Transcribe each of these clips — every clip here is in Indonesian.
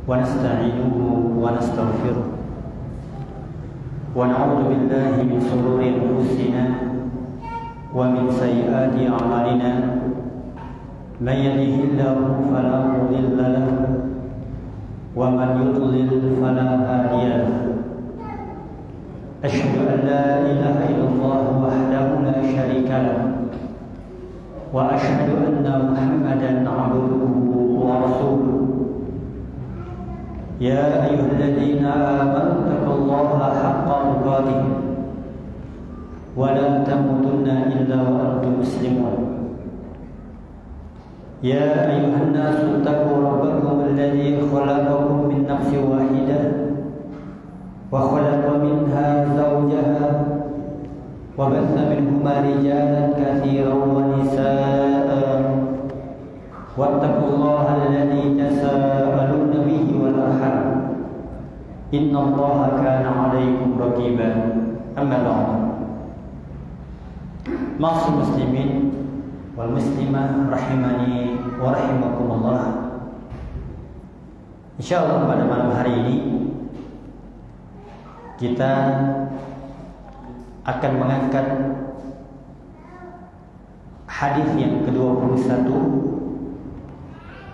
ونستعينه ونستغفره ونعوذ بالله من شرور أنفسنا ومن سيئات أعمالنا من يهده الله فلا مضل له ومن يضلل فلا هادي له أشهد أن لا إله إلا الله وحده لا شريك له وأشهد أن محمدا عبده ورسوله يا أيها الذين آمنوا اتقوا الله حق تقاته ولا تموتن إلا وأنتم مسلمون يا أيها الناس اتقوا ربكم الذي خلقكم من نفس واحدة وخلق منها زوجها وبث منهما رجالا كثيرا ونساء واتقوا الله الذي تساءلون به والأرحام إن الله كان عليكم رقيبا أما بعد معاشر المسلمين والمسلمة rahimani wa rahimakumullah. Insyaallah pada malam hari ini kita akan mengangkat hadis yang ke-21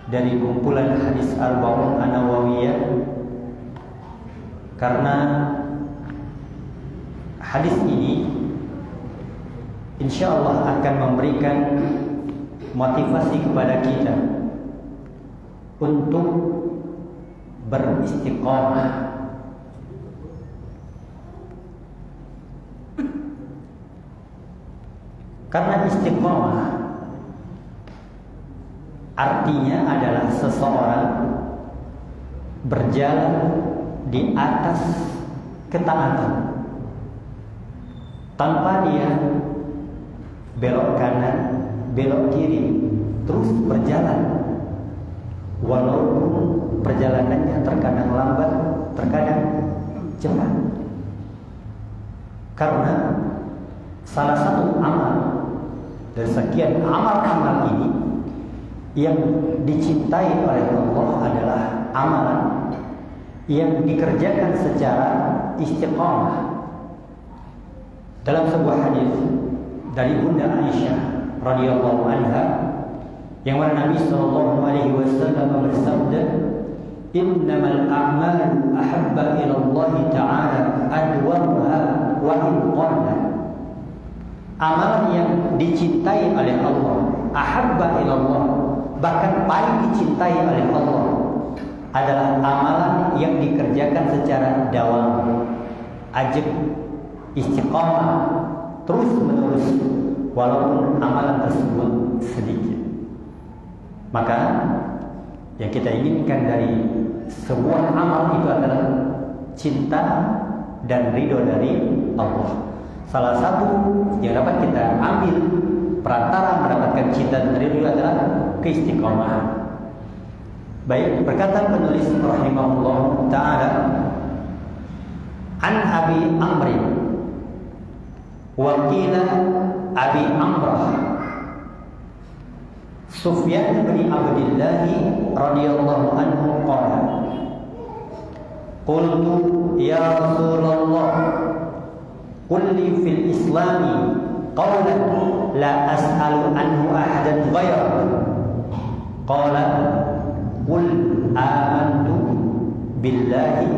dari kumpulan hadis Arba'un An-Nawawiyah, karena hadis ini insyaallah akan memberikan motivasi kepada kita untuk beristiqomah. Karena istiqomah artinya adalah seseorang berjalan di atas ketaatan tanpa dia belok kanan, belok kiri, terus berjalan walaupun perjalanannya terkadang lambat, terkadang cepat. Karena salah satu amal dari sekian amal-amal ini yang dicintai oleh Allah adalah amalan yang dikerjakan secara istiqamah. Dalam sebuah hadis dari Bunda Aisyah radhiyallahu anha, yang mana Nabi sallallahu alaihi wasallam bersabda, "Innamal a'malu ahabba ila Allah ta'ala adwamuha wa in qalla." Amalan yang dicintai oleh Allah, ahabba ila Allah, bahkan paling dicintai oleh Allah, adalah amalan yang dikerjakan secara dawam, ajib, istiqamah, terus menerus, walaupun amalan tersebut sedikit. Maka yang kita inginkan dari sebuah amal itu adalah cinta dan ridho dari Allah. Salah satu yang dapat kita ambil perantara mendapatkan cinta dan ridho adalah keistiqomahan. Baik, berkata penulis rahimahullah ta'ala, an Abi Amr wa qila Abi Amrah Sufyan bin Abdullah radhiyallahu anhu qala, qultu ya Rasulullah qul li fil islami qawlan la as'alu anhu ahadan ghayrak. Qala qul amantu billahi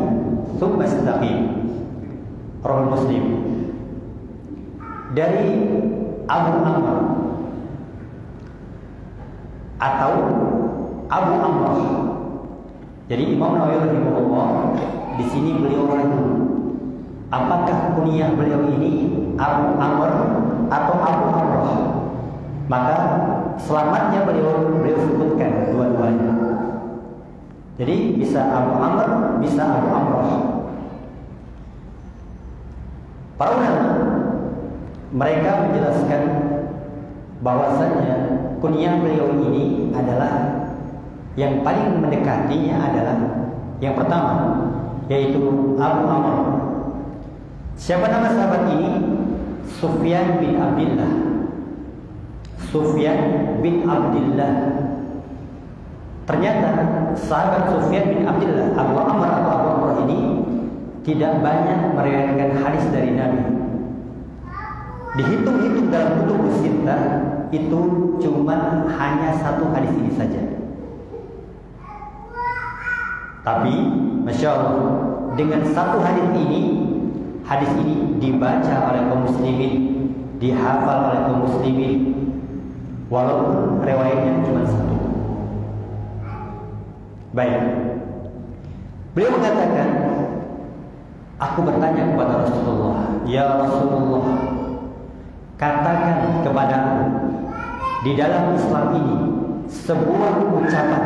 thumma istaqim. Rawi Muslim. Dari Abu Amr atau Abu Amrah. Jadi Imam Nawawi rahimahullah di sini beliau ragu apakah kunyah beliau ini Abu Amr atau Abu Amrah. Maka selamatnya beliau sebutkan dua-duanya. Jadi bisa Abu Amr, bisa Abu Amrah. Para ulama mereka menjelaskan bahwasanya kunyah beliau ini adalah yang paling mendekatinya adalah yang pertama, yaitu Abu Amr. Siapa nama sahabat ini? Sufyan bin Abdullah. Sufyan bin Abdullah ternyata sahabat Sufyan bin Abdullah Abu Amr atau Abu Amr ini tidak banyak meriwayatkan hadis dari Nabi. Dihitung-hitung dalam kutubus sittah itu cuma hanya satu hadis ini saja. Tapi Masya Allah, dengan satu hadis ini dibaca oleh kaum muslimin, dihafal oleh kaum muslimin, walaupun riwayatnya cuma satu. Baik, beliau mengatakan, aku bertanya kepada Rasulullah, ya Rasulullah, katakan kepadaku di dalam Islam ini sebuah ucapan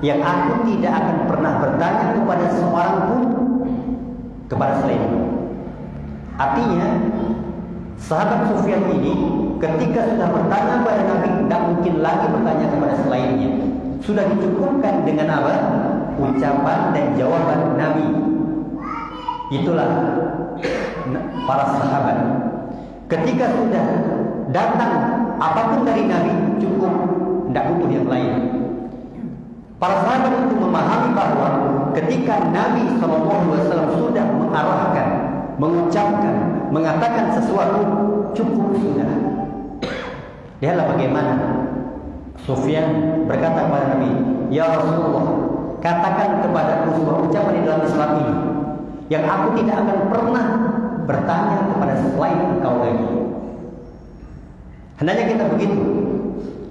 yang aku tidak akan pernah bertanya kepada seorang pun kepada selain. Artinya sahabat Sufyan ini ketika sudah bertanya kepada Nabi, tidak mungkin lagi bertanya kepada selainnya. Sudah dicukupkan dengan apa? Ucapan dan jawaban Nabi. Itulah para sahabat. Ketika sudah datang apapun dari Nabi, cukup, tidak butuh yang lain. Para sahabat itu memahami bahwa ketika Nabi SAW sudah mengarahkan, mengucapkan, mengatakan sesuatu, cukup sudah. Lihatlah bagaimana Sufyan berkata kepada Nabi, ya Rasulullah, katakan kepadaku sebuah ucapan di dalam Islam ini yang aku tidak akan pernah bertanya kepada selain engkau lagi. Hendaknya kita begitu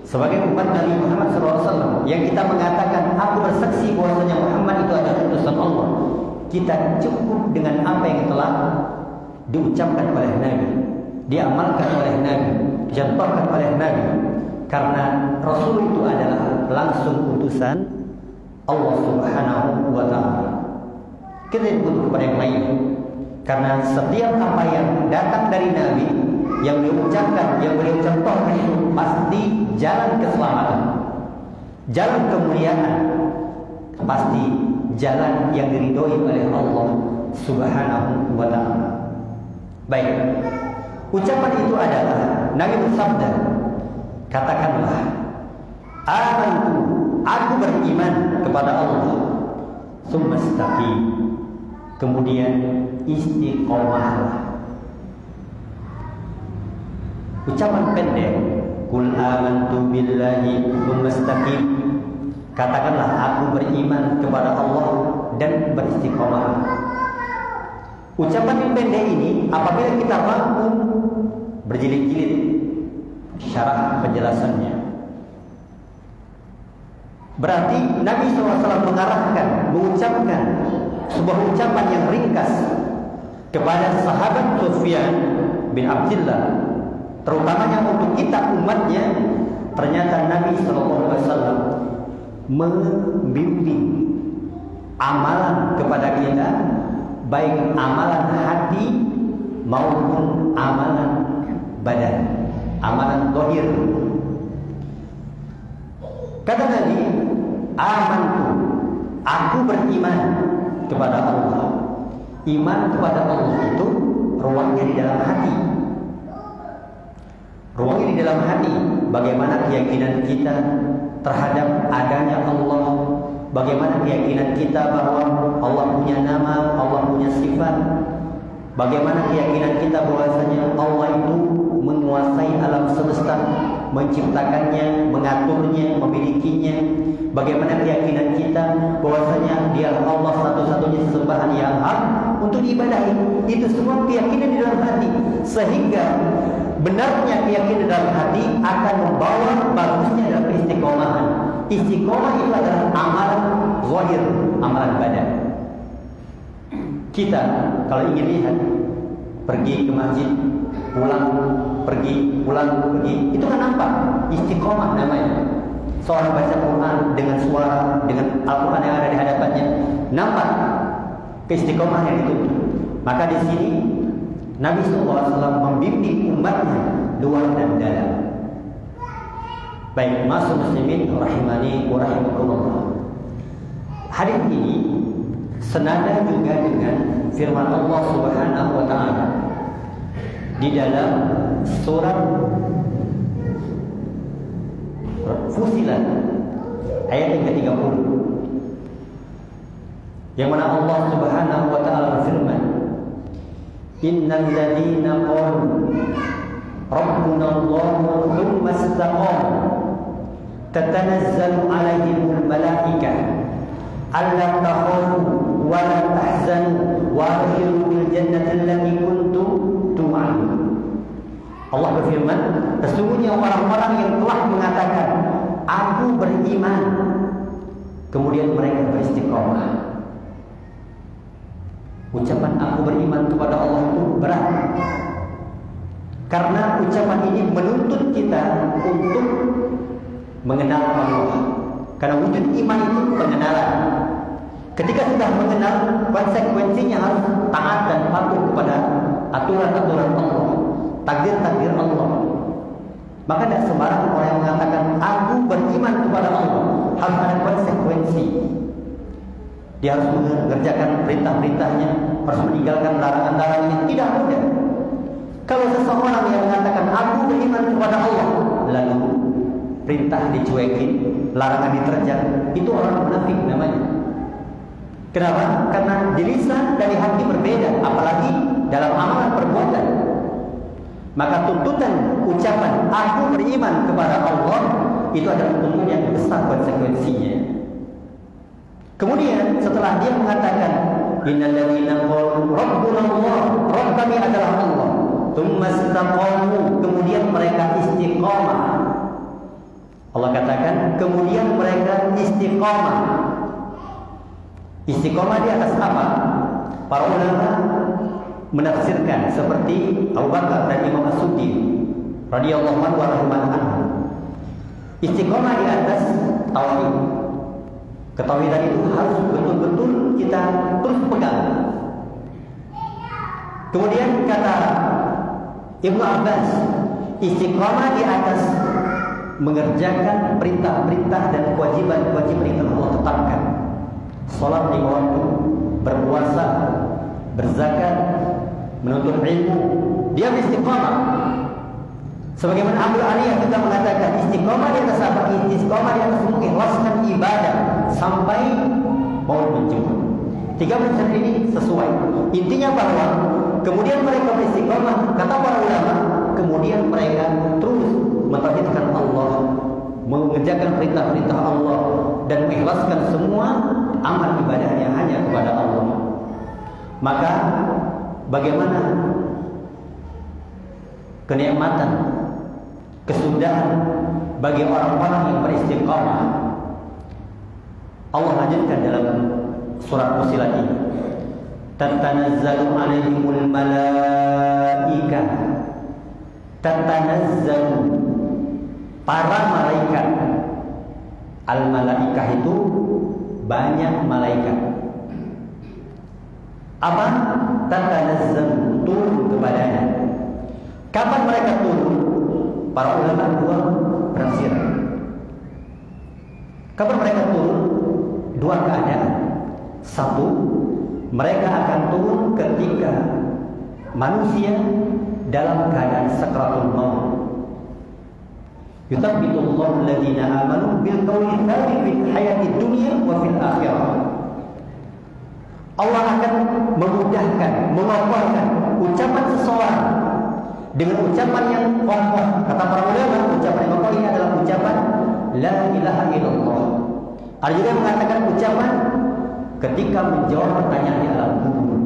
sebagai umat Nabi Muhammad SAW yang kita mengatakan, aku bersaksi bahwasanya Muhammad itu adalah utusan Allah. Kita cukup dengan apa yang telah diucapkan oleh Nabi, diamalkan oleh Nabi, dicontohkan oleh Nabi, karena Rasul itu adalah langsung utusan Allah Subhanahu wa Ta'ala. Kita tidak butuh kepada yang lain, karena setiap apa yang datang dari Nabi, yang beliau ucapkan, yang beliau contohkan itu pasti jalan keselamatan, jalan kemuliaan, pasti jalan yang diridhoi oleh Allah Subhanahu wa Ta'ala. Baik, ucapan itu adalah Nabi bersabda, katakanlah, amantu, aku beriman kepada Allah, tsumma istaqim, kemudian istiqomahlah. Ucapan pendek, kul amantu billahi tsumma istaqim, katakanlah aku beriman kepada Allah dan beristiqomah. Ucapan yang pendek ini apabila kita mampu berjilid-jilid syarah penjelasannya, berarti Nabi SAW mengarahkan, mengucapkan sebuah ucapan yang ringkas kepada sahabat Sufyan bin Abdullah, terutamanya untuk kita umatnya. Ternyata Nabi SAW membimbing amalan kepada kita, baik amalan hati maupun amalan badan, amalan zahir. Kata Nabi, amantu, aku beriman kepada Allah. Iman kepada Allah itu ruangnya di dalam hati. Ruangnya di dalam hati. Bagaimana keyakinan kita terhadap adanya Allah, bagaimana keyakinan kita bahwa Allah punya nama, Allah punya sifat, bagaimana keyakinan kita bahwasanya Allah itu menguasai alam semesta, menciptakannya, mengaturnya, memilikinya. Bagaimana keyakinan kita bahwasanya Dialah Allah satu-satunya sesembahan yang hak untuk diibadahi. Itu semua keyakinan di dalam hati, sehingga benarnya keyakinan dalam hati akan membawa bagusnya dalam istiqomahan. Istiqomah itu adalah amalan zahir, amalan badan. Kita kalau ingin lihat, pergi ke masjid, pulang, pergi, pulang, pergi, itu kan nampak istiqomah namanya. Seorang baca Quran dengan suara, dengan Al-Quran yang ada di hadapannya, nampak keistiqomahan yang dituntut. Maka di sini Nabi SAW membimbing umatnya luar dan dalam. Baik, masuk muslimin rahimani wa rahimakumullah. Hadis ini senada juga dengan firman Allah Subhanahu wa Ta'ala di dalam surat Fusilat ayat yang ke-30. Yang mana Allah Subhanahu wa taala berfirman, "Innal ladzina qalu rabbuna Allahu tsumma istaqamu tatanazzalu 'alaihimul malaikah alla takhafu wa la tahzanu wa abshiru bil jannati allati kuntum tu'adun." Allah berfirman, sesungguhnya orang-orang yang telah mengatakan, "Aku beriman," kemudian mereka beristiqomah. Ucapan "aku beriman" kepada Allah itu berat, karena ucapan ini menuntut kita untuk mengenal Allah. Karena wujud iman itu pengenalan. Ketika sudah mengenal, konsekuensinya harus taat dan patuh kepada aturan-aturan Allah, takdir-takdir Allah. Maka tidak sembarang orang yang mengatakan "aku beriman kepada Allah", harus ada konsekuensi. Dia harus mengerjakan perintah-perintahnya, harus meninggalkan larangan-larangannya. Tidak mudah. Kalau seseorang yang mengatakan "aku beriman kepada Allah", lalu perintah dicuekin, larangan diterjang, itu orang munafik namanya. Kenapa? Karena di lisan dan di hati berbeda, apalagi dalam amalan perbuatan. Maka tuntutan ucapan "aku beriman kepada Allah" itu adalah tuntutan yang besar konsekuensinya. Kemudian setelah dia mengatakan "innal ladzina qalu rabbuna Allah", Rabb kami adalah Allah, tsumma istaqamu, kemudian mereka istiqamah. Allah katakan kemudian mereka istiqamah. Istiqamah di atas apa? Para ulama menafsirkan seperti Abu Bakar dan Imam As-Suddi radhiyallahu anhu wa rahimahullah. Istiqamah di atas tauhid. Ketauhidan itu harus betul-betul kita terus pegang. Kemudian kata Ibnu Abbas, istiqamah di atas mengerjakan perintah-perintah dan kewajiban-kewajiban yang Allah tetapkan. Salat 5 waktu, berpuasa, berzakat, menuntut ilmu, dia istiqamah. Sebagaimana Abu Aliyah kita mengatakan istiqamah di atas apa? Istiqamah di atas mengikhlaskan ibadah sampai maut menjemput. 3 prinsip ini sesuai. Intinya bahwa kemudian mereka beristiqamah, kata para ulama, kemudian mereka terus mentauhidkan Allah, mengerjakan perintah-perintah Allah dan mengikhlaskan semua amal ibadahnya hanya kepada Allah. Maka bagaimana kenikmatan, kesudahan bagi orang-orang yang beristiqamah. Allah lanjutkan dalam surat Fussilat ini, tatanazzalu 'alaihimul malaikah. Tatanazzalu, para malaikat. Al-malaikah itu banyak malaikat. Apa? Tatanazzalu, turun kepadanya. Kapan mereka turun? Para ulama 2 penafsiran. Kapan mereka turun? 2 keadaan. 1, mereka akan turun ketika manusia dalam keadaan sakratul maut. Yuthabbitullahu alladziina aamanu bil qawli tsabit fil hayatid dunya wa fil akhirah. Allah akan memudahkan, mengokohkan ucapan seseorang dengan ucapan yang kokoh. Kata para ulama, ucapan yang kokoh ini adalah ucapan la ilaha illallah. Ada juga yang mengatakan ucapan ketika menjawab pertanyaan di alam kubur.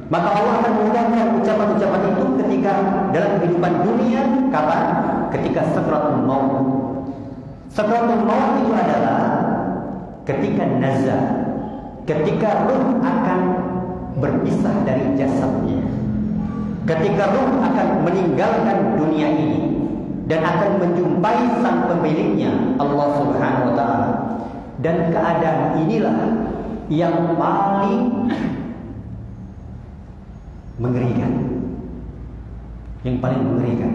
Maka Allah akan memudahkan ucapan-ucapan itu ketika dalam kehidupan dunia. Kapan? Ketika sakratul maut. Sakratul maut itu adalah ketika nazar, ketika ruh akan berpisah dari jasadnya, ketika ruh akan meninggalkan dunia ini dan akan menjumpai sang pemiliknya, Allah Subhanahu wa taala. Dan keadaan inilah yang paling mengerikan. Yang paling mengerikan.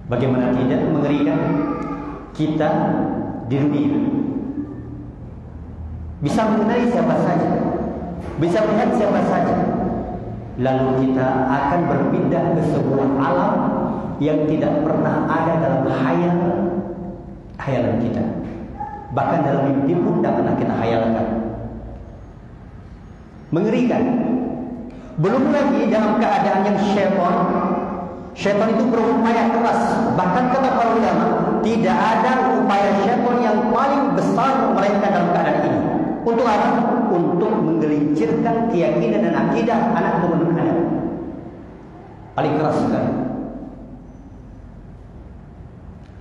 Bagaimana tidak mengerikan? Kita di dunia bisa mengenali siapa saja, bisa melihat siapa saja, lalu kita akan berpindah ke sebuah alam yang tidak pernah ada dalam hayalan kita. Bahkan dalam mimpi pun tidak pernah kita hayalkan. Mengerikan. Belum lagi dalam keadaan yang syaitan itu berupaya keras. Bahkan kata para ulama, tidak ada upaya syaitan yang paling besar melainkan dalam keadaan ini. Untuk apa? Untuk menggelincirkan keyakinan dan akidah anak turunan Adam. Paling keras sekali.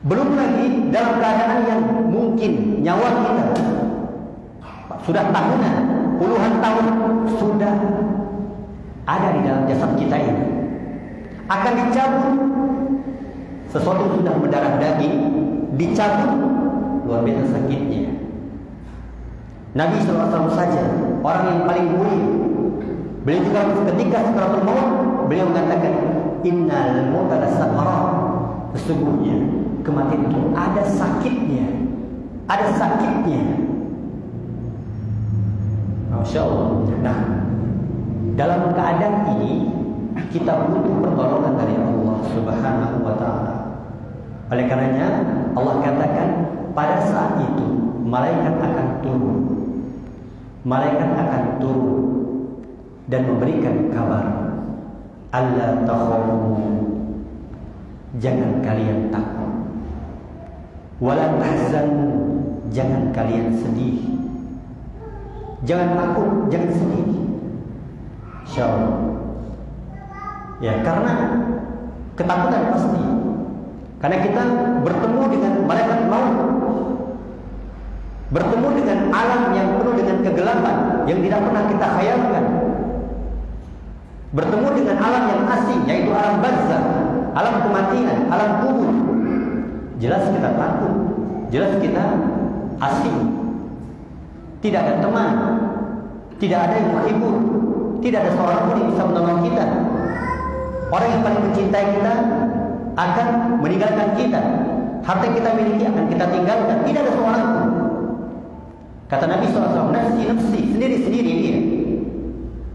Belum lagi dalam keadaan yang mungkin nyawa kita sudah tahunan, puluhan tahun sudah ada di dalam jasad kita ini, akan dicabut. Sesuatu sudah mendarah daging, dicabut, luar biasa sakitnya. Nabi SAW saja, orang yang paling mulia, beliau juga ketika sakaratul maut, beliau mengatakan, innal mauta lasaqarat. Sesungguhnya kematian itu ada sakitnya, ada sakitnya. Masya Allah. Nah, dalam keadaan ini kita butuh pertolongan dari Allah Subhanahu wa Ta'ala. Oleh karenanya Allah katakan pada saat itu malaikat akan turun. Malaikat akan turun dan memberikan kabar, alla takhafu, jangan kalian takut, wala tahzanu, jangan kalian sedih. Jangan takut, jangan sedih. Insyaallah. Ya, karena ketakutan pasti. Karena kita bertemu dengan malaikat maut, bertemu dengan alam yang penuh dengan kegelapan yang tidak pernah kita khayalkan, bertemu dengan alam yang asing, yaitu alam barzakh, alam kematian, alam kubur. Jelas kita takut, jelas kita asing, tidak ada teman, tidak ada yang menghibur, tidak ada seorang pun yang bisa menolong kita. Orang yang paling mencintai kita akan meninggalkan kita. Harta yang kita miliki akan kita tinggalkan. Tidak ada seorang pun. Kata Nabi SAW, nafsi, sendiri-sendiri dia.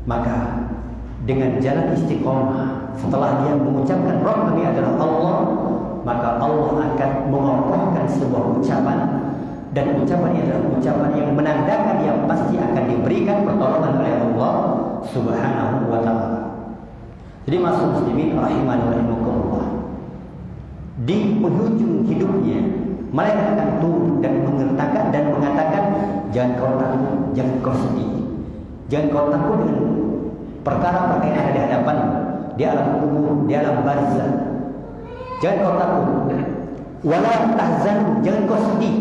Maka dengan jalan istiqomah, setelah dia mengucapkan Rabb kami adalah Allah, maka Allah akan mengokohkan sebuah ucapan. Dan ucapan ini adalah ucapan yang menandakan yang pasti akan diberikan pertolongan oleh Allah Subhanahu wa Ta'ala. Jadi masuk muslimin rahimani wa rahimakumullah, di penghujung hidupnya malaikat akan turun dan mengatakan jangan kau takut, jangan kau sedih, jangan kau takut dengan perkara-perkara yang ada di hadapan, di alam kubur, di alam barzakh. Jangan kau takut, wala tahzan, jangan kau sedih.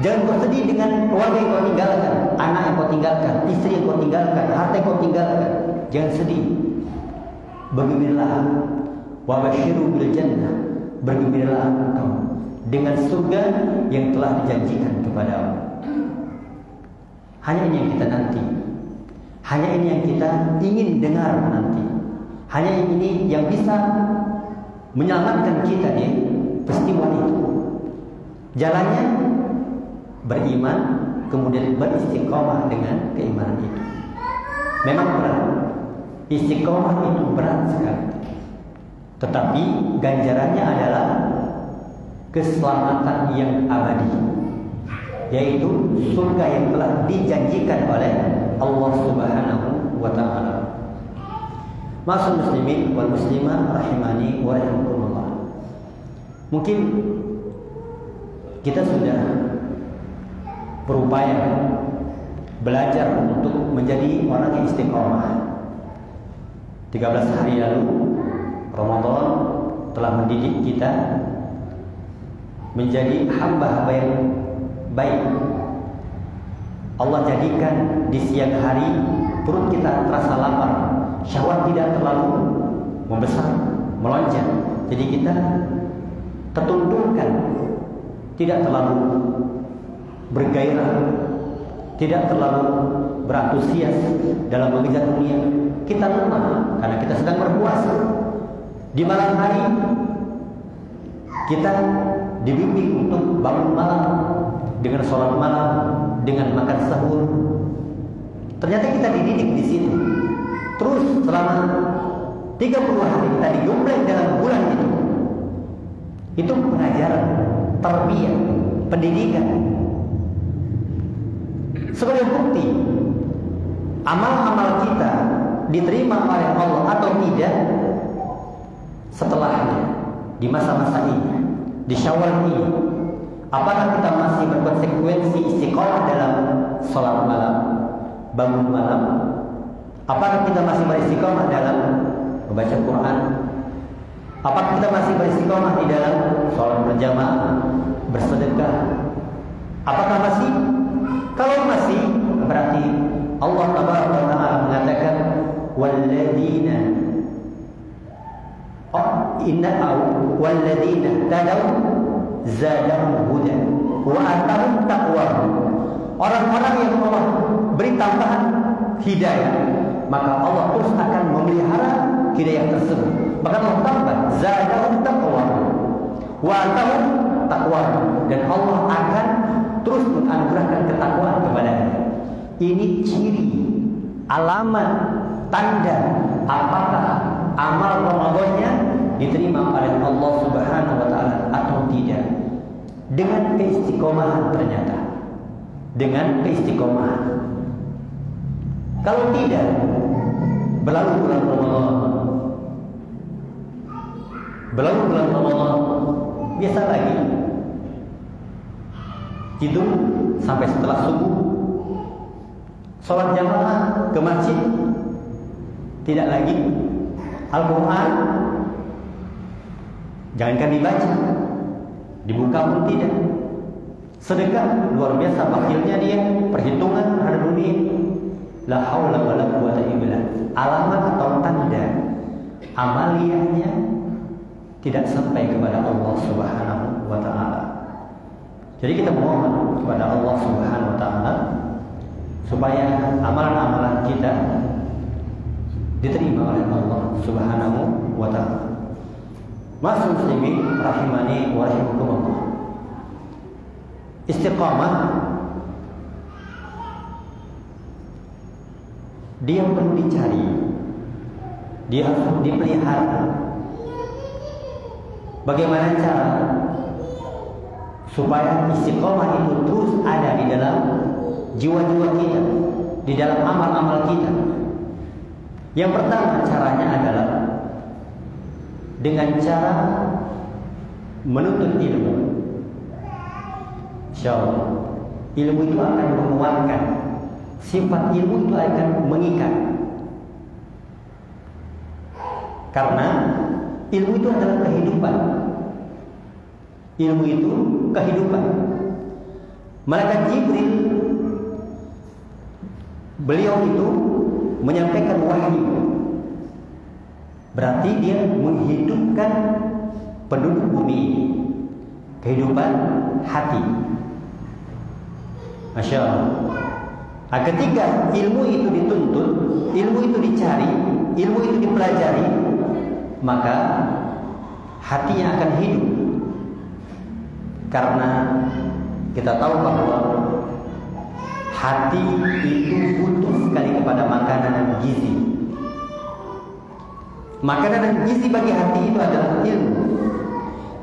Jangan kau sedih dengan keluarga yang kau tinggalkan, anak yang kau tinggalkan, istri yang kau tinggalkan, harta yang kau tinggalkan. Jangan sedih. Bergembiralah, wa basyiru bil jannah. Bergembiralah engkau dengan surga yang telah dijanjikan kepadamu. Hanya ini yang kita nanti. Hanya ini yang kita ingin dengar nanti. Hanya ini yang bisa menyelamatkan kita di peristiwa itu. Jalannya beriman, kemudian beristiqomah dengan keimanan itu. Memang berat. Istiqomah itu berat sekali. Tetapi ganjarannya adalah keselamatan yang abadi, yaitu surga yang telah dijanjikan oleh Allah Subhanahu wa Ta'ala. Masuk muslimin wal muslimah rahimani wa rahimakumullah. Mungkin kita sudah berupaya belajar untuk menjadi orang yang istiqomah. 13 hari lalu Ramadan telah mendidik kita menjadi hamba-hamba yang baik. Allah jadikan di siang hari perut kita terasa lapar, syahwat tidak terlalu membesar, melonjak. Jadi kita tertundukkan, tidak terlalu bergairah, tidak terlalu berantusias dalam mengejar dunia. Kita lemah karena kita sedang berpuasa. Di malam hari kita dibimbing untuk bangun malam dengan sholat malam, dengan makan sahur. Ternyata kita dididik di situ. Terus selama 30 hari kita digembleng dalam bulan itu. Itu pengajaran, tarbiyah, pendidikan. Sebagai bukti amal-amal kita diterima oleh Allah atau tidak setelahnya, di masa-masa ini, di Syawal ini, apakah kita masih berkonsekuensi istiqomah dalam sholat malam, bangun malam? Apakah kita masih beristiqomah dalam membaca Quran? Apakah kita masih beristiqomah di dalam sholat berjamaah, bersedekah? Apakah masih? Kalau masih, berarti Allah Taala mengatakan walladzina walladzina tadaw zadahum huda wa atahum taqwa. Orang-orang yang Allah beri tambahan hidayah, maka Allah terus akan memelihara hidayah tersebut. Maka Allah tambah zadahum taqwa wa atahum taqwa, dan Allah akan terus menganugerahkan ketakwaan kepadanya. Ini ciri, alamat, tanda apakah amal Ramadannya diterima oleh Allah Subhanahu wa taala atau tidak. Dengan keistiqomahan ternyata. Dengan keistiqomahan. Kalau tidak, berlalu bulan Ramadan. Berlalu bulan Ramadan, biasa lagi. Tidur sampai setelah subuh, sholat jamaah ke masjid, tidak lagi. Al-Quran jangankan dibaca, dibuka pun tidak. Sedekah luar biasa bakhilnya dia, perhitungan terhadap dunia. La haula wala quwwata illa billah. Alamat atau tanda amaliyahnya tidak sampai kepada Allah Subhanahu wa taala. Jadi kita mohon kepada Allah Subhanahu wa taala supaya amalan-amalan kita diterima oleh Allah Subhanahu wa taala. Mas muslimin rahimani wa rahimakumullah. Istiqamah dia perlu dicari, dia harus dipelihara. Bagaimana cara supaya istiqomah itu terus ada di dalam jiwa-jiwa kita, di dalam amal-amal kita? Yang pertama caranya adalah dengan cara menuntut ilmu. Insyaallah ilmu itu akan menguatkan, sifat ilmu itu akan mengikat. Karena ilmu itu adalah kehidupan. Ilmu itu kehidupan. Malaikat Jibril, beliau itu menyampaikan wahyu. Berarti dia menghidupkan penduduk bumi ini. Kehidupan hati. Masya Allah. Nah, ketika ilmu itu dituntut, ilmu itu dicari, ilmu itu dipelajari, maka hatinya akan hidup. Karena kita tahu bahwa hati itu butuh sekali kepada makanan dan gizi. Makanan dan gizi bagi hati itu adalah ilmu.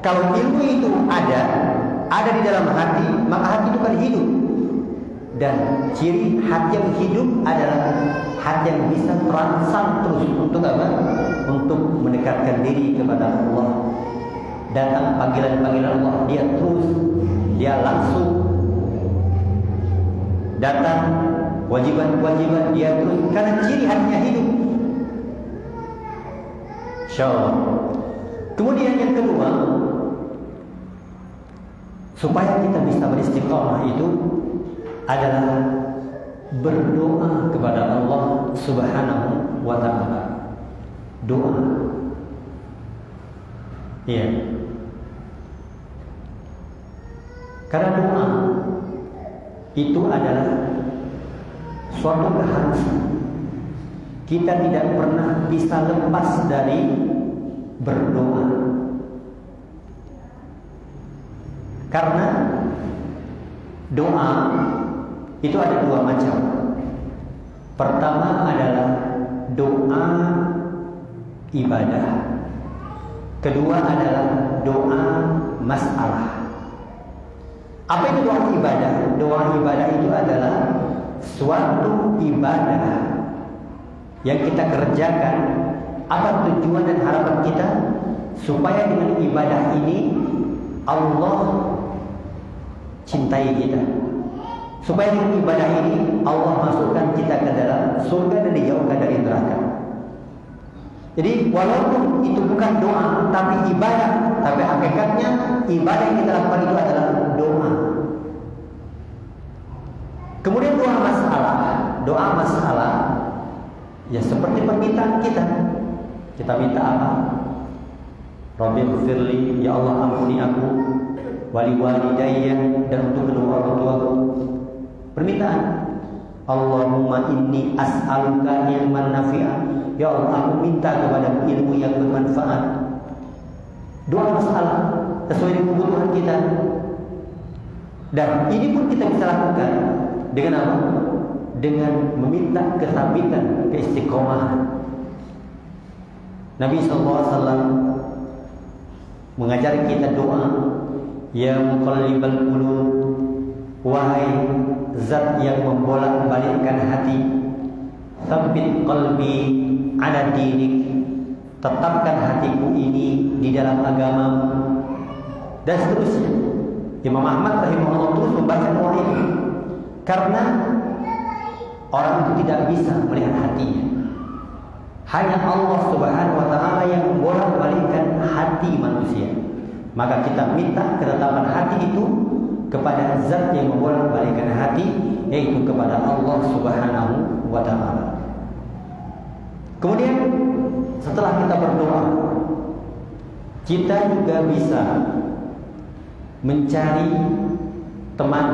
Kalau ilmu itu ada di dalam hati, maka hati itu akan hidup. Dan ciri hati yang hidup adalah hati yang bisa terangsang terus untuk apa? Untuk mendekatkan diri kepada Allah. Datang panggilan-panggilan Allah, dia langsung datang. Wajiban-wajiban dia terus, karena ciri hatinya hidup. Insyaallah. Kemudian yang kedua, supaya kita bisa beristiqamah itu adalah berdoa kepada Allah Subhanahu wa taala. Doa. Iya. Karena doa itu adalah suatu keharusan. Kita tidak pernah bisa lepas dari berdoa. Karena doa itu ada dua macam. Pertama adalah doa ibadah. Kedua adalah doa masalah. Apa itu doa ibadah? Doa ibadah itu adalah suatu ibadah yang kita kerjakan. Apa tujuan dan harapan kita? Supaya dengan ibadah ini Allah cintai kita. Supaya dengan ibadah ini Allah masukkan kita ke dalam surga dan dijauhkan dari neraka. Jadi walaupun itu bukan doa tapi ibadah, tapi hakikatnya ibadah yang kita lakukan itu adalah doa. Kemudian doa masalah ya seperti permintaan kita. Kita minta apa? Rabbighfirli, ya Allah ampuni aku, wali walidayya, dan untuk kedua orang tuaku. Permintaan. Allahumma inni as'aluka ilman nafi'an. Ya Allah, aku minta kepada ilmu yang bermanfaat. Doa masalah sesuai dengan kebutuhan kita. Dan ini pun kita bisa lakukan dengan apa? Dengan meminta kesabitan, keistiqomahan. Nabi SAW mengajar kita doa, ya muqallibal qulub, wahai zat yang membolak-balikkan hati, tsabbit qalbi ala dinik, tetapkan hatiku ini di dalam agamamu, dan seterusnya. Imam Ahmad rahimahullah terus membaca doa ini karena orang itu tidak bisa melihat hatinya. Hanya Allah Subhanahu wa taala yang membolak-balikkan hati manusia. Maka kita minta ketetapan hati itu kepada zat yang membolak-balikkan hati, yaitu kepada Allah Subhanahu wa taala. Kemudian setelah kita berdoa, kita juga bisa mencari teman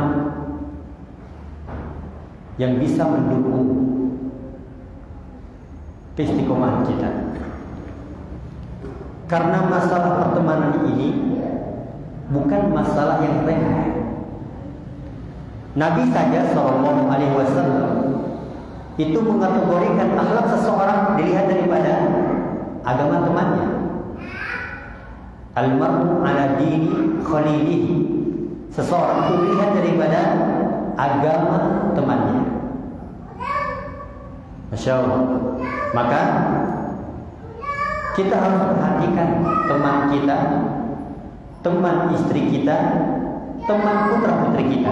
yang bisa mendukung keistiqomahan kita. Karena masalah pertemanan ini bukan masalah yang remeh. Nabi saja Shallallahu Alaihi Wasallam itu mengategorikan akhlak seseorang dilihat daripada agama temannya. Al-mar'u ala dini khalilihi. Seseorang itu dilihat daripada agama temannya. Masya Allah. Maka kita harus perhatikan teman kita, teman istri kita, teman putra putri kita.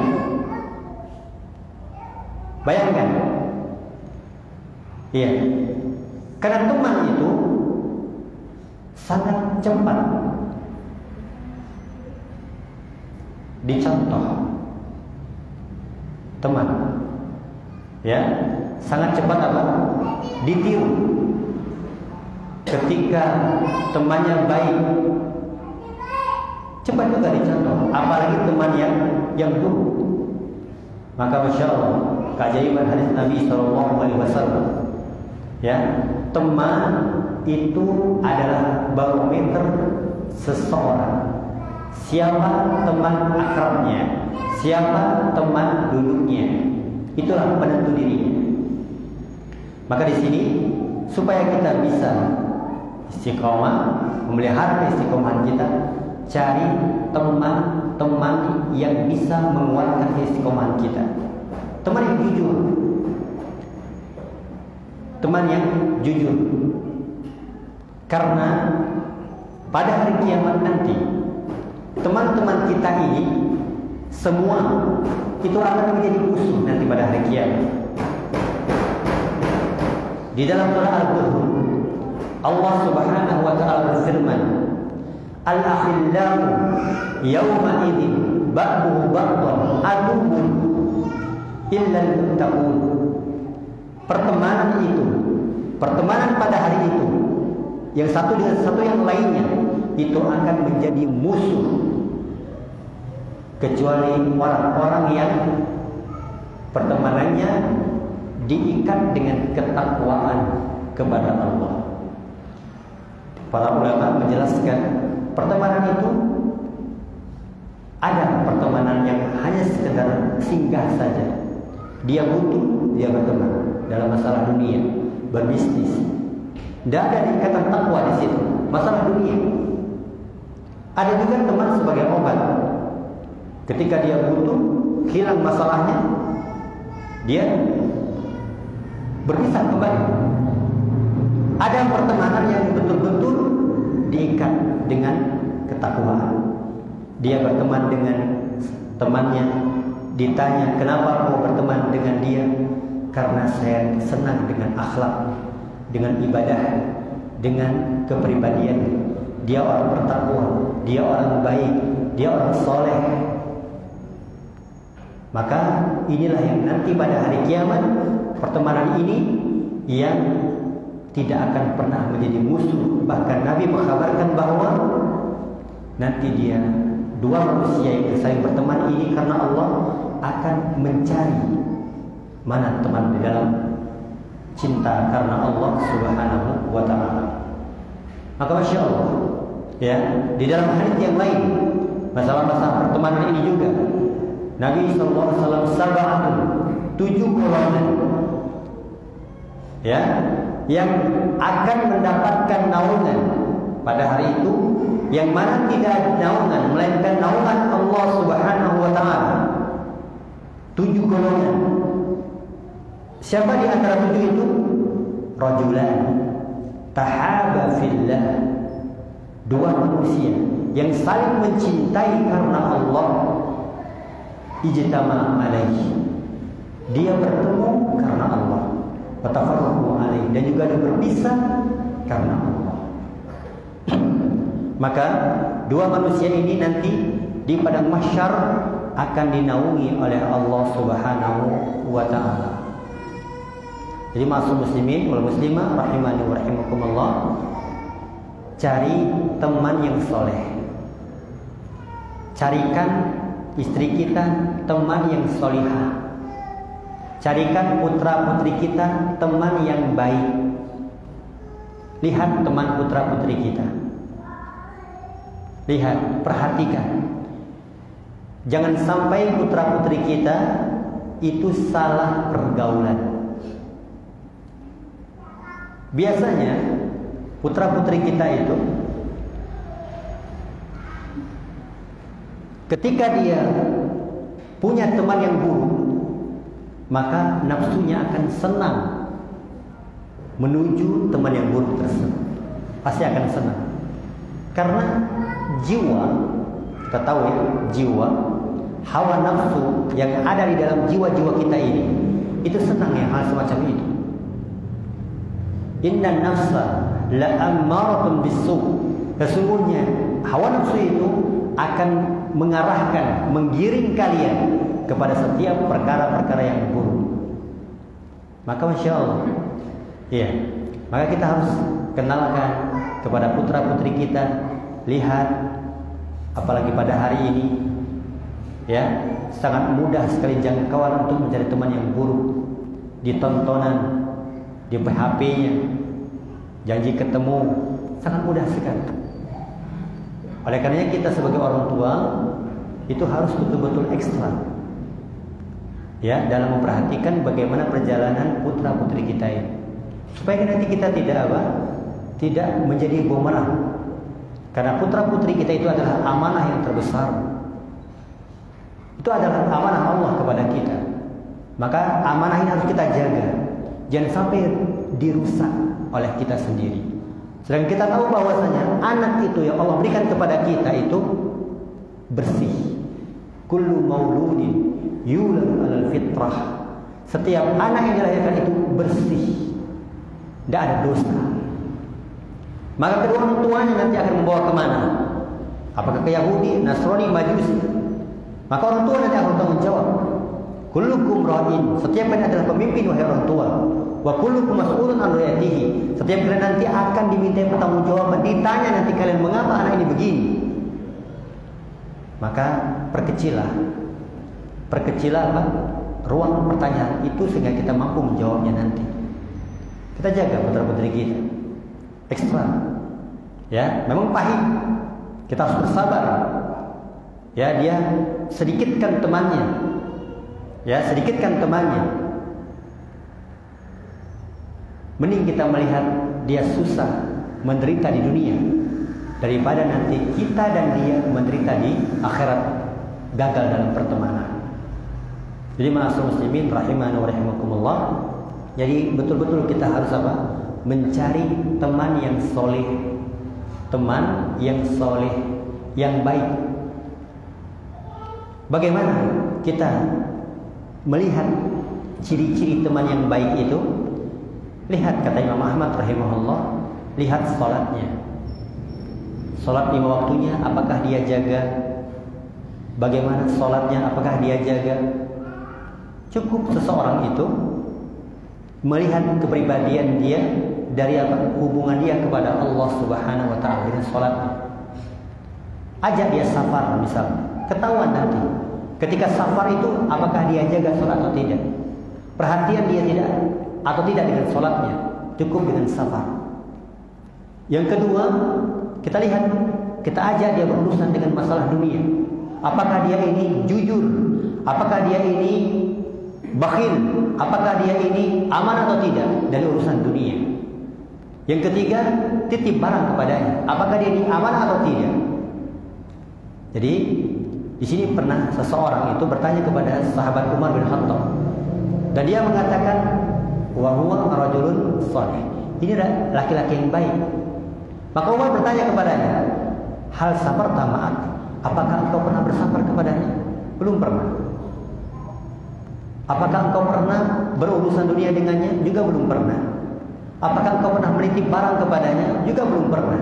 Bayangkan, iya, karena teman itu sangat cepat dicontoh. Teman, ya, sangat cepat apa? Ditiru. Ketika temannya baik, cepat juga dicontoh. Apalagi teman yang buruk. Maka masya Allah, keajaiban hadis Nabi Shallallahu Alaihi Wasallam, ya, teman itu adalah barometer seseorang. Siapa teman akrabnya, siapa teman duduknya, itulah penentu dirinya. Maka di sini supaya kita bisa istiqomah, memelihara istiqomahan kita, cari teman-teman yang bisa menguatkan istiqomahan kita. Teman yang jujur, teman yang jujur. Karena pada hari kiamat nanti, teman-teman kita ini semua itu akan menjadi musuh nanti pada hari kiamat. Di dalam surah Al-Duhur, Allah Subhanahu wa taala berfirman, Al-akhillau yawma idzin ba'duhu ba'dhan aduwwun illa al-muttaqun. Pertemanan pada hari itu, yang satu dengan satu yang lainnya, itu akan menjadi musuh kecuali orang-orang yang pertemanannya diikat dengan ketakwaan kepada Allah. Para ulama menjelaskan pertemanan itu ada pertemanan yang hanya sekedar singgah saja. Dia butuh, dia berteman dalam masalah dunia, berbisnis. Tidak ada ikatan takwa di situ. Masalah dunia. Ada juga teman sebagai obat. Ketika dia butuh, hilang masalahnya, dia berpisah kembali. Ada pertemanan yang betul-betul diikat dengan ketakwaan. Dia berteman dengan temannya, ditanya, kenapa kau berteman dengan dia? Karena saya senang dengan akhlak, dengan ibadah, dengan kepribadian. Dia orang bertakwa, dia orang baik, dia orang soleh. Maka inilah yang nanti pada hari kiamat, pertemanan ini yang tidak akan pernah menjadi musuh. Bahkan Nabi mengkhabarkan bahwa nanti dia, dua manusia yang saling berteman ini karena Allah akan mencari mana teman di dalam cinta karena Allah Subhanahu wa ta'ala. Maka Masya Allah, ya, di dalam hadits yang lain masalah-masalah pertemanan ini juga Nabi SAW sab'atun, 7 golongan, ya, yang akan mendapatkan naungan pada hari itu, yang mana tidak ada naungan melainkan naungan Allah Subhanahu wa ta'ala. 7 golongan. Siapa di antara 7 itu? Rajulan tahaba fillah, 2 manusia yang saling mencintai karena Allah. Ijtama alaihi, dia bertemu karena Allah. Wa tafarraqu alaihi, dan juga dia berpisah karena Allah. Maka 2 manusia ini nanti di padang mahsyar akan dinaungi oleh Allah Subhanahu wa ta'ala. Jadi ma'asyiral muslimin wal muslimah rahimani wa rahimakumullah, cari teman yang soleh. Carikan istri kita teman yang solihah. Carikan putra putri kita teman yang baik. Lihat teman putra putri kita, lihat, perhatikan. Jangan sampai putra putri kita itu salah pergaulan. Biasanya putra putri kita itu ketika dia punya teman yang buruk, maka nafsunya akan senang menuju teman yang buruk tersebut. Pasti akan senang. Karena jiwa, kita tahu ya, jiwa, hawa nafsu yang ada di dalam jiwa-jiwa kita ini, itu senang ya hal semacam itu. Inna nafsa la ammaratun bisu. Sesungguhnya hawa nafsu itu akan mengarahkan, menggiring kalian kepada setiap perkara-perkara yang buruk. Maka Masya Allah, ya, maka kita harus kenalkan kepada putra putri kita. Lihat, apalagi pada hari ini, ya, sangat mudah sekali jangkauan untuk mencari teman yang buruk. Di tontonan, di PHP-nya, janji ketemu, sangat mudah sekali. Oleh karenanya kita sebagai orang tua itu harus betul-betul ekstra, ya, dalam memperhatikan bagaimana perjalanan putra putri kita ini, supaya nanti kita tidak menjadi bumerang. Karena putra putri kita itu adalah amanah yang terbesar. Itu adalah amanah Allah kepada kita. Maka amanah ini harus kita jaga, jangan sampai dirusak oleh kita sendiri. Sedang kita tahu bahwasanya anak itu yang Allah berikan kepada kita itu bersih. Kullu mauludin yuladu 'alal fitrah. Setiap anak yang dilahirkan itu bersih, tidak ada dosa. Maka kedua orang tuanya nanti akan membawa kemana? Apakah ke Yahudi, Nasrani, Majusi? Maka orang tua nanti akan bertanggung jawab. Kullukum ra'in, setiap kalian adalah pemimpin wahai orang tua. Wa kullukum mas'ulun an ra'iyatihi, setiap kalian nanti akan diminta pertanggungjawaban, ditanya nanti kalian mengapa anak ini begini. Maka perkecilah apa? Ruang pertanyaan itu sehingga kita mampu menjawabnya nanti. Kita jaga putra putri kita ekstra, ya, memang pahit, kita harus bersabar, ya, dia sedikitkan temannya, ya, sedikitkan temannya. Mending kita melihat dia susah, menderita di dunia, daripada nanti kita dan dia menderita di akhirat. gagal dalam pertemanan. Jadi ma'asyiral muslimin rahimani wa rahimakumullah. Jadi betul-betul kita harus apa? Mencari teman yang soleh, teman yang soleh, yang baik. Bagaimana kita melihat ciri-ciri teman yang baik itu? Lihat, kata Imam Ahmad rahimahullah, lihat sholatnya. Sholat 5 waktunya, apakah dia jaga? Bagaimana sholatnya, apakah dia jaga? Cukup seseorang itu melihat kepribadian dia dari apa? Hubungan dia kepada Allah Subhanahu wa taala dengan sholatnya. Ajak dia safar misalnya, ketahuan nanti. Ketika safar itu apakah dia jaga sholat atau tidak? Perhatian dia tidak atau tidak dengan sholatnya? Cukup dengan safar. Yang kedua, kita lihat, kita ajak dia berurusan dengan masalah dunia. Apakah dia ini jujur? Apakah dia ini bakhil? Apakah dia ini aman atau tidak dari urusan dunia? Yang ketiga, titip barang kepadanya. Apakah dia ini aman atau tidak? Jadi di sini pernah seseorang itu bertanya kepada sahabat Umar bin Khattab, dan dia mengatakan, wa huwa rajulun shalih. Ini laki-laki yang baik. Maka Umar bertanya kepadanya, hal sabarta ma'ak? Apakah engkau pernah bersafar kepadanya? Belum pernah. Apakah engkau pernah berurusan dunia dengannya? Juga belum pernah. Apakah engkau pernah menitip barang kepadanya? Juga belum pernah.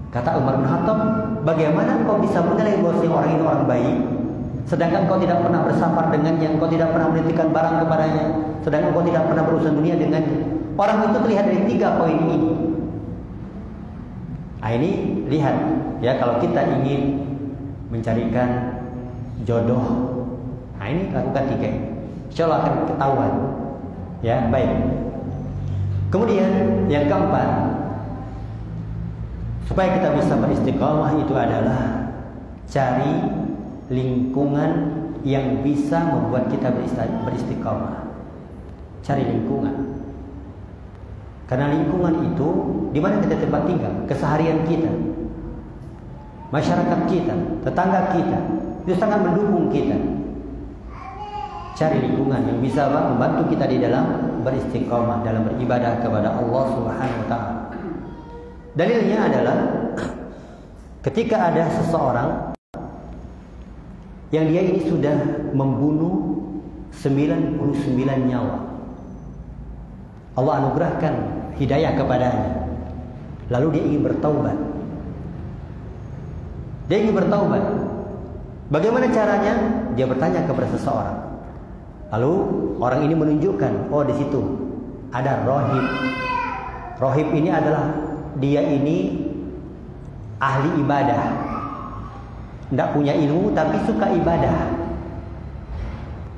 Kata Umar bin Khattab, bagaimana engkau bisa menilai bahwa orang ini orang baik, sedangkan engkau tidak pernah bersafar dengannya, engkau tidak pernah menitipkan barang kepadanya, sedangkan engkau tidak pernah berurusan dunia dengannya? Orang itu terlihat dari 3 poin ini. Nah, ini lihat ya, kalau kita ingin mencarikan jodoh, nah ini lakukan 3 ini. Insya Allah akan ketahuan. Ya, baik. Kemudian yang keempat, supaya kita bisa beristiqamah itu adalah cari lingkungan yang bisa membuat kita beristiqamah. Cari lingkungan. Karena lingkungan itu di mana kita tempat tinggal, keseharian kita, masyarakat kita, tetangga kita, itu sangat mendukung kita. Cari lingkungan yang bisa membantu kita di dalam beristiqamah, dalam beribadah kepada Allah Subhanahu wa taala. Dalilnya adalah ketika ada seseorang yang dia ini sudah membunuh 99 nyawa. Allah anugerahkan hidayah kepadanya. Lalu dia ingin bertaubat. Dia ingin bertaubat. Bagaimana caranya? Dia bertanya kepada seseorang. Lalu orang ini menunjukkan, oh di situ ada rohib. Rohib ini adalah dia ini ahli ibadah. Tidak punya ilmu tapi suka ibadah.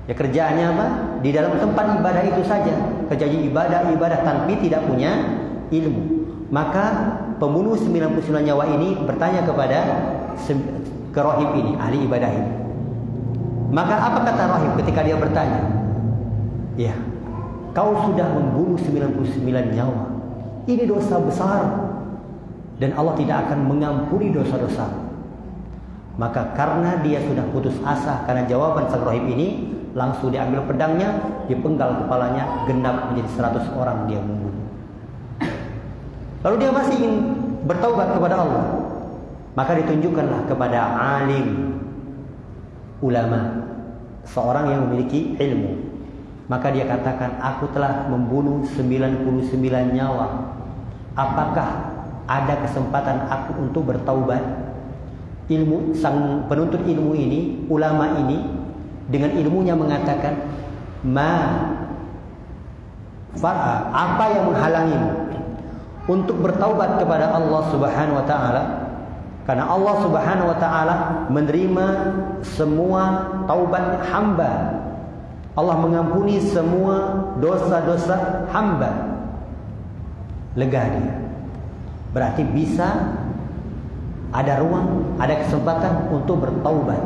Ya, kerjaannya apa? Di dalam tempat ibadah itu saja, kerjanya ibadah tapi tidak punya ilmu. Maka pembunuh 99 nyawa ini bertanya kepada rohib ini, ahli ibadah ini. Maka apa kata rohib ketika dia bertanya? Ya, kau sudah membunuh 99 nyawa. Ini dosa besar dan Allah tidak akan mengampuni dosa-dosa. Maka karena dia sudah putus asa karena jawaban sang rohib ini, langsung diambil pedangnya, dipenggal kepalanya, genap menjadi 100 orang dia membunuh. Lalu dia masih ingin bertaubat kepada Allah. Maka ditunjukkanlah kepada alim, ulama, seorang yang memiliki ilmu. Maka dia katakan, aku telah membunuh 99 nyawa. Apakah ada kesempatan aku untuk bertaubat? Ilmu, sang penuntut ilmu ini, ulama ini, dengan ilmunya mengatakan, apa yang menghalangimu untuk bertaubat kepada Allah Subhanahu wa taala? Karena Allah Subhanahu wa taala menerima semua taubat hamba. Allah mengampuni semua dosa-dosa hamba. Lega dia. Berarti bisa ada ruang, ada kesempatan untuk bertaubat.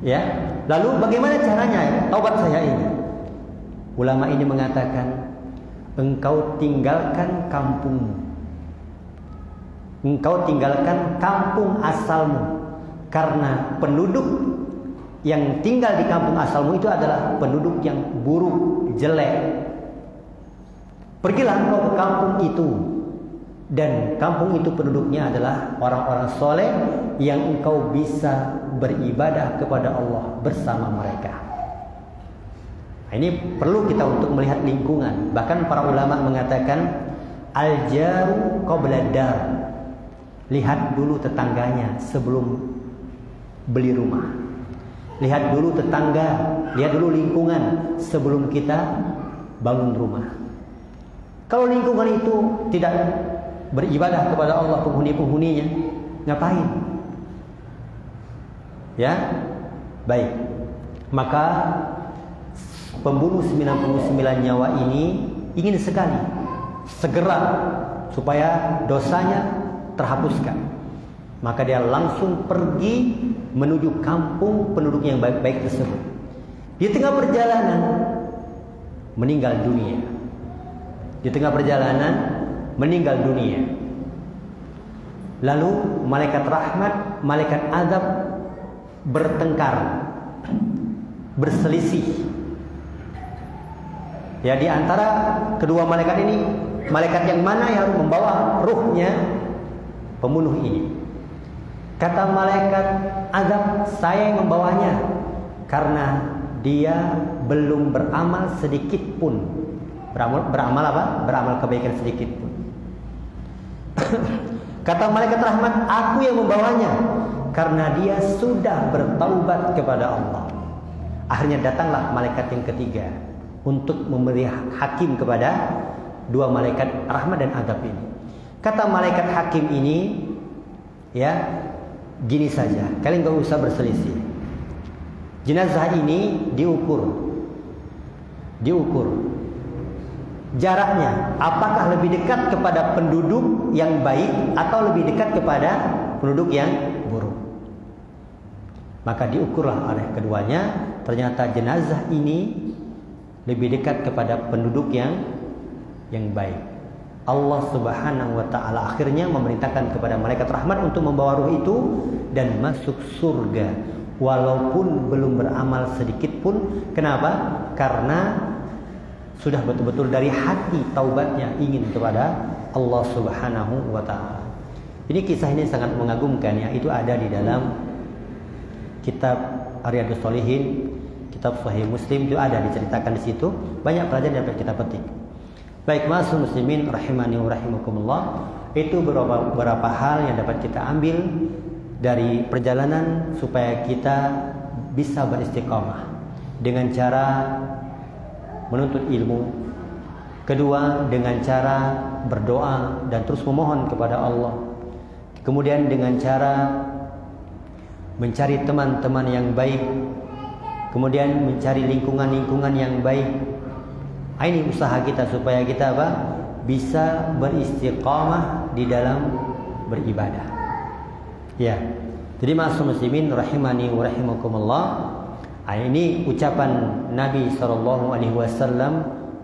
Ya, lalu bagaimana caranya taubat saya ini? Ulama ini mengatakan, engkau tinggalkan kampungmu, engkau tinggalkan kampung asalmu, Karena penduduk yang tinggal di kampung asalmu itu adalah penduduk yang buruk, jelek. Pergilah engkau ke kampung itu, dan kampung itu penduduknya adalah orang-orang soleh yang engkau bisa beribadah kepada Allah bersama mereka. Nah, ini perlu kita untuk melihat lingkungan. Bahkan para ulama mengatakan al-jaru qabla dar. Lihat dulu tetangganya sebelum beli rumah. Lihat dulu tetangga, lihat dulu lingkungan sebelum kita bangun rumah. Kalau lingkungan itu tidak beribadah kepada Allah, penghuni-penghuninya, ngapain? Ya, baik. Maka pembunuh 99 nyawa ini ingin sekali segera supaya dosanya terhapuskan. Maka dia langsung pergi menuju kampung penduduk yang baik-baik tersebut. Di tengah perjalanan meninggal dunia. Di tengah perjalanan meninggal dunia. Lalu malaikat rahmat, malaikat azab bertengkar, berselisih. Ya, di antara kedua malaikat ini, malaikat yang mana yang membawa ruhnya pembunuh ini? Kata malaikat azab, saya yang membawanya karena dia belum beramal sedikit pun. Beramal apa? Beramal kebaikan sedikit pun. Kata malaikat rahmat, aku yang membawanya karena dia sudah bertaubat kepada Allah. Akhirnya datanglah malaikat yang ketiga untuk memberi hakim kepada dua malaikat rahmat dan azab ini. Kata malaikat hakim ini, ya, gini saja, kalian gak usah berselisih. Jenazah ini diukur jaraknya, apakah lebih dekat kepada penduduk yang baik atau lebih dekat kepada penduduk yang buruk. Maka diukurlah oleh keduanya, ternyata jenazah ini lebih dekat kepada penduduk yang baik. Allah Subhanahu wa ta'ala akhirnya memerintahkan kepada malaikat rahmat untuk membawa ruh itu dan masuk surga walaupun belum beramal sedikit pun. Kenapa? Karena sudah betul-betul dari hati taubatnya ingin kepada Allah Subhanahu wa ta'ala. Ini kisah ini sangat mengagumkan, ya. Itu ada di dalam kitab Riyadhus Shalihin, kitab Sahih Muslim, itu ada diceritakan di situ. Banyak pelajaran yang dapat kita petik. Baik, ma'asyiral muslimin rahimani wa rahimakumullah, itu beberapa hal yang dapat kita ambil dari perjalanan supaya kita bisa beristiqamah dengan cara menuntut ilmu. Kedua, dengan cara berdoa dan terus memohon kepada Allah. Kemudian dengan cara mencari teman-teman yang baik. Kemudian mencari lingkungan-lingkungan yang baik. Ini usaha kita supaya kita bisa beristiqamah di dalam beribadah. Ya. Jadi ma'asyiral muslimin rahimani wa rahimakumullah. Ini ucapan Nabi SAW,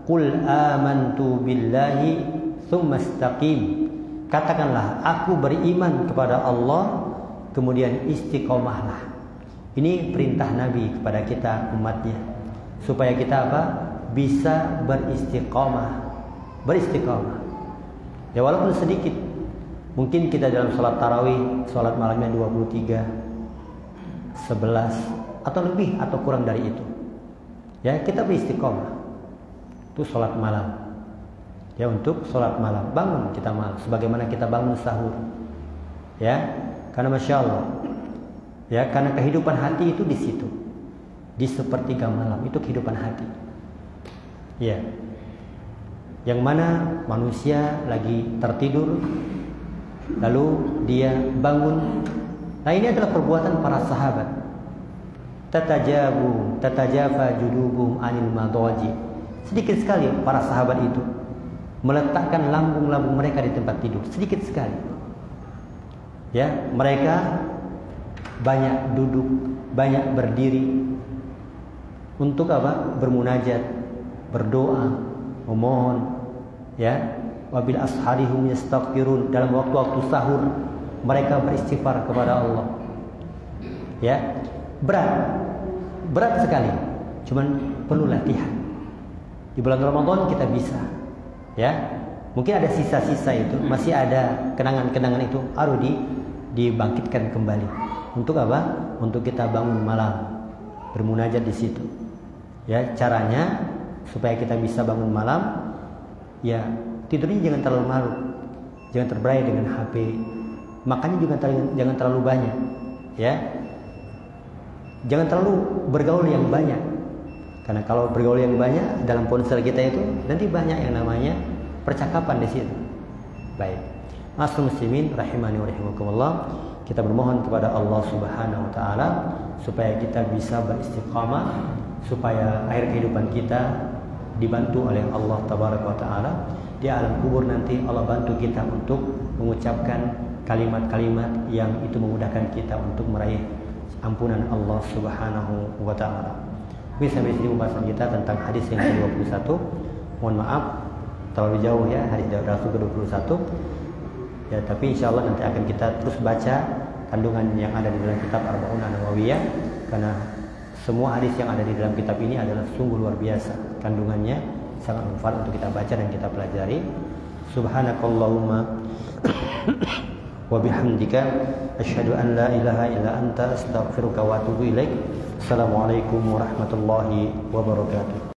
Qul amantu billahi thumma istaqim. Katakanlah, aku beriman kepada Allah, kemudian istiqomahlah. Ini perintah Nabi kepada kita umatnya, supaya kita bisa beristiqomah. Ya, walaupun sedikit. Mungkin kita dalam sholat tarawih, sholat malamnya 23, 11 atau lebih atau kurang dari itu. Ya, kita beristiqomah. Itu sholat malam. Ya, untuk sholat malam bangun kita malam, sebagaimana kita bangun sahur. Ya, karena masya Allah. Ya, karena kehidupan hati itu di situ, di sepertiga malam itu kehidupan hati. Ya, yang mana manusia lagi tertidur, lalu dia bangun. Nah, ini adalah perbuatan para sahabat. Tatajafa judubuhum anil madaji. Sedikit sekali para sahabat itu meletakkan lambung-lambung mereka di tempat tidur, sedikit sekali. Ya, mereka banyak duduk, banyak berdiri untuk bermunajat, berdoa, memohon. Ya, wabil asharihum yastaghfirun. Dalam waktu-waktu sahur mereka beristighfar kepada Allah. Ya, berat sekali. Cuman perlu latihan. Di bulan Ramadan kita bisa, ya. Mungkin ada sisa-sisa itu, masih ada kenangan-kenangan itu harus dibangkitkan kembali. Untuk apa? Untuk kita bangun malam, bermunajat di situ. Ya, caranya supaya kita bisa bangun malam, ya tidurnya jangan terlalu malu, jangan terberai dengan HP, makannya juga jangan terlalu banyak, ya. Jangan terlalu bergaul yang banyak, karena kalau bergaul yang banyak dalam ponsel kita itu nanti banyak yang namanya percakapan di situ. Baik, Ma'asyiral muslimin rahimani wa rahimakumullah, kita bermohon kepada Allah Subhanahu wa taala supaya kita bisa beristiqamah, supaya akhir kehidupan kita dibantu oleh Allah tabaraka wa taala. Di alam kubur nanti Allah bantu kita untuk mengucapkan kalimat-kalimat yang itu memudahkan kita untuk meraih ampunan Allah Subhanahu wa taala. Bisa sampai sini pembahasan kita tentang hadis yang ke-21. Mohon maaf terlalu jauh ya, hadis Rasul ke-21. Ya, tapi insyaallah nanti akan kita terus baca kandungan yang ada di dalam kitab Arba'un An-Nawawiyah, karena semua hadis yang ada di dalam kitab ini adalah sungguh luar biasa. Kandungannya sangat manfaat untuk kita baca dan kita pelajari. Subhanakallahumma wa bihamdika asyhadu an la ilaha illa anta astaghfiruka wa atubu ilaik. Assalamualaikum warahmatullahi wabarakatuh.